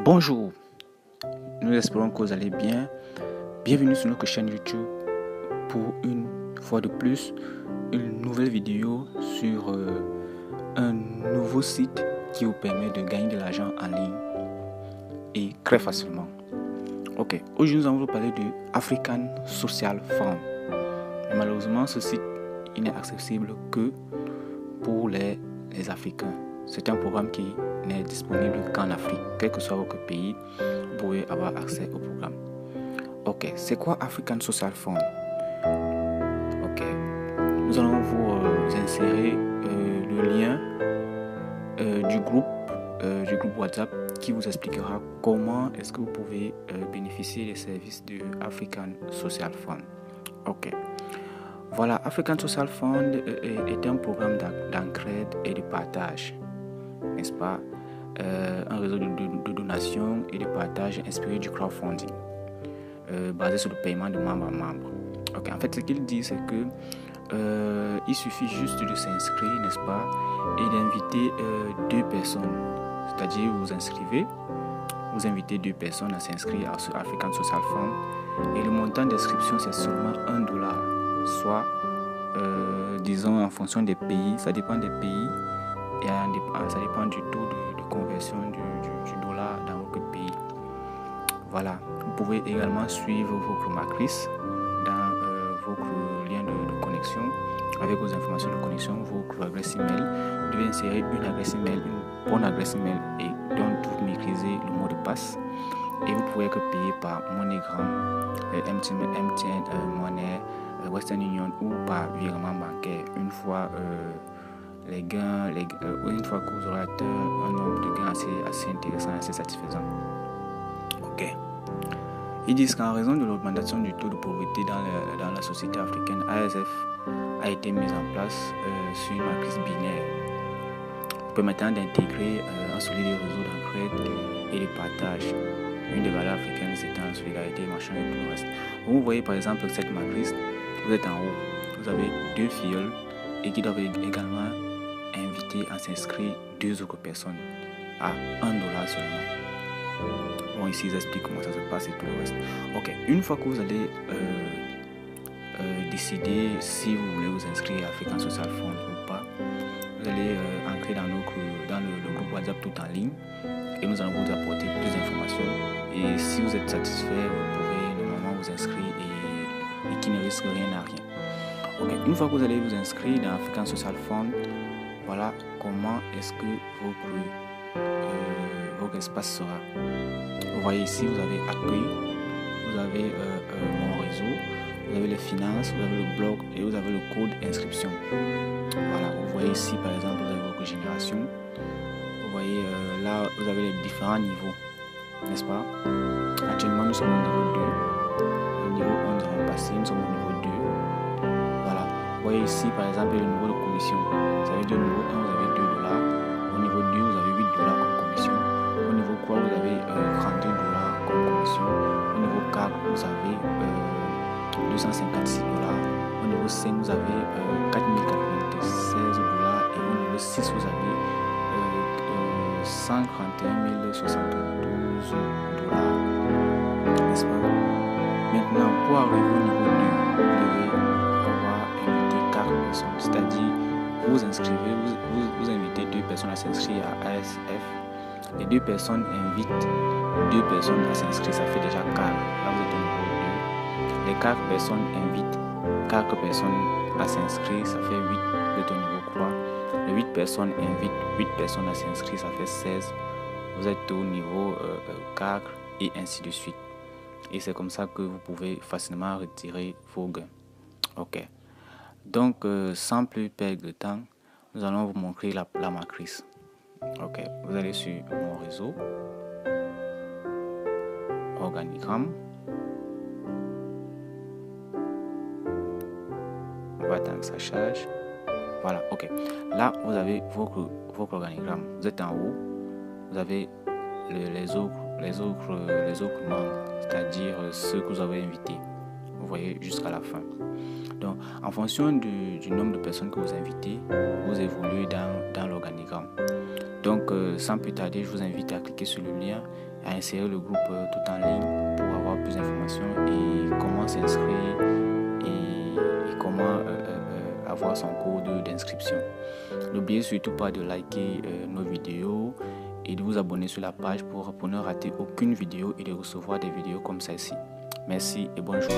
Bonjour, nous espérons que vous allez bien. Bienvenue sur notre chaîne YouTube pour une fois de plus une nouvelle vidéo sur un nouveau site qui vous permet de gagner de l'argent en ligne et très facilement. Ok, aujourd'hui nous allons vous parler du African Social Fund. Mais malheureusement, ce site il n'est accessible que pour les Africains. C'est un programme qui n'est disponible qu'en Afrique. Quel que soit votre pays, vous pouvez avoir accès au programme. Ok, c'est quoi African Social Fund? Ok, nous allons vous insérer le lien du groupe WhatsApp qui vous expliquera comment est-ce que vous pouvez bénéficier des services du African Social Fund. Ok. Voilà, African Social Fund est un programme d'entraide et de partage, n'est-ce pas? Un réseau de donation et de partage inspiré du crowdfunding, basé sur le paiement de membre à membre. Ok, en fait, ce qu'il dit, c'est que il suffit juste de s'inscrire, n'est-ce pas, et d'inviter deux personnes. C'est-à-dire, vous inscrivez, vous invitez deux personnes à s'inscrire à ce African Social Fund, et le montant d'inscription, c'est seulement $1. Soit, disons, en fonction des pays, ça dépend des pays et ça dépend du taux de conversion du dollar dans votre pays. Voilà, vous pouvez également suivre votre matrice dans votre lien de connexion avec vos informations de connexion, votre adresse email. Vous devez insérer une adresse email, une bonne adresse email et donc vous maîtrisez le mot de passe. Et vous pouvez être payé par MoneyGram, MTN, Money, Western Union ou par virement bancaire. Une fois les gains, une fois que vous aurez atteint un nombre de gains assez intéressant, assez satisfaisant. Ok. Ils disent qu'en raison de l'augmentation du taux de pauvreté dans la société africaine, ASF a été mise en place sur une matrice binaire permettant d'intégrer un solide réseau d'entraide et de partage. Une des valeurs africaines, c'est la solidarité, machin et tout le reste. Vous voyez par exemple cette matrice, vous êtes en haut, vous avez deux filleuls et qui doivent également inviter à s'inscrire deux autres personnes à $1 seulement. Bon, ici ils expliquent comment ça se passe et tout le reste. Ok, une fois que vous allez décider si vous voulez vous inscrire à African Social Fund ou pas, vous allez entrer dans le groupe WhatsApp tout en ligne et nous allons vous apporter plus d'informations. Et si vous êtes satisfait, vous pouvez normalement vous inscrire et qui ne risque rien à rien. Ok, une fois que vous allez vous inscrire dans African Social Fund, voilà comment est-ce que votre espace sera. Vous voyez ici, vous avez accueil, vous avez mon réseau, vous avez les finances, vous avez le blog et vous avez le code d'inscription. Voilà, vous voyez ici par exemple, vous avez votre génération. Vous voyez là, vous avez les différents niveaux, n'est-ce pas? Actuellement, nous sommes au niveau 2. Le niveau 1, nous avons passé, nous sommes au niveau 2. Voilà, vous voyez ici par exemple le niveau de commission. Ça veut dire au niveau 1, vous avez $2. Au niveau 2, vous avez $8 comme commission. Au niveau 3, vous avez $32 comme commission. Au niveau 4, vous avez $256. Au niveau 5, vous avez $4,096. Et au niveau 6, vous avez $131 072. N'est-ce pas? Maintenant, pour arriver au niveau 2, vous devez avoir invité 4 personnes. C'est-à-dire, vous inscrivez, vous invitez 2 personnes à s'inscrire à ASF. Les 2 personnes invitent 2 personnes à s'inscrire, ça fait déjà 4. Là, vous êtes au niveau 2. Les 4 personnes invitent 4 personnes à s'inscrire, ça fait 8. Vous êtes au niveau 3. Les 8 personnes invitent 8 personnes à s'inscrire, ça fait 16. Vous êtes au niveau 4 et ainsi de suite. Et c'est comme ça que vous pouvez facilement retirer vos gains. Ok. Donc, sans plus perdre de temps, nous allons vous montrer la matrice. Ok. Vous allez sur mon réseau, organigramme. On va attendre que ça charge. Voilà. Ok. Là, vous avez votre organigramme. Vous êtes en haut. Vous avez les autres membres, c'est-à-dire ceux que vous avez invités. Vous voyez jusqu'à la fin. Donc, en fonction du nombre de personnes que vous invitez, vous évoluez dans l'organigramme. Donc, sans plus tarder, je vous invite à cliquer sur le lien à insérer le groupe tout en ligne pour avoir plus d'informations et comment s'inscrire et comment avoir son code d'inscription. N'oubliez surtout pas de liker nos vidéos et de vous abonner sur la page pour ne rater aucune vidéo et de recevoir des vidéos comme celle-ci. Merci et bonne journée.